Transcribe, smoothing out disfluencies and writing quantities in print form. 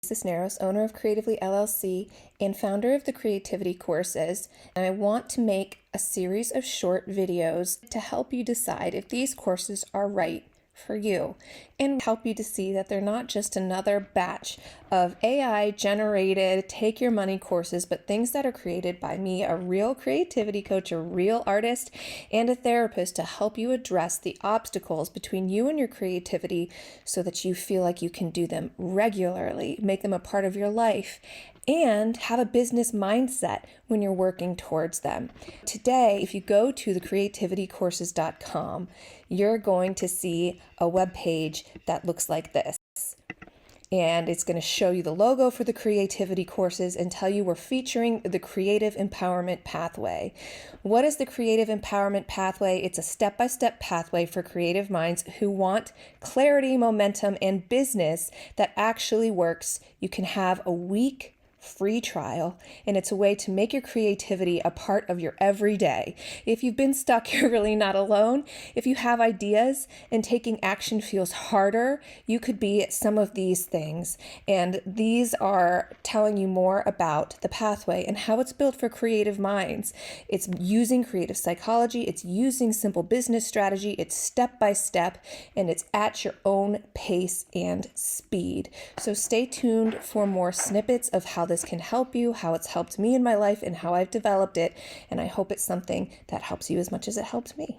Cisneros, owner of Creatively LLC and founder of the Creativity Courses, and I want to make a series of short videos to help you decide if these courses are right for you and help you to see that they're not just another batch of AI generated take your money courses, but things that are created by me, a real creativity coach, a real artist, and a therapist to help you address the obstacles between you and your creativity so that you feel like you can do them regularly, make them a part of your life, and have a business mindset when you're working towards them. Today, if you go to thecreativitycourses.com, you're going to see a web page that looks like this. And it's going to show you the logo for the Creativity Courses and tell you we're featuring the Creative Empowerment Pathway. What is the Creative Empowerment Pathway? It's a step-by-step pathway for creative minds who want clarity, momentum, and business that actually works. You can have a week free trial, and it's a way to make your creativity a part of your everyday. If you've been stuck, you're really not alone. If you have ideas and taking action feels harder, you could be at some of these things. And these are telling you more about the pathway and how it's built for creative minds. It's using creative psychology, it's using simple business strategy, it's step by step, and it's at your own pace and speed. So stay tuned for more snippets of how this can help you, how it's helped me in my life, and how I've developed it. And I hope it's something that helps you as much as it helped me.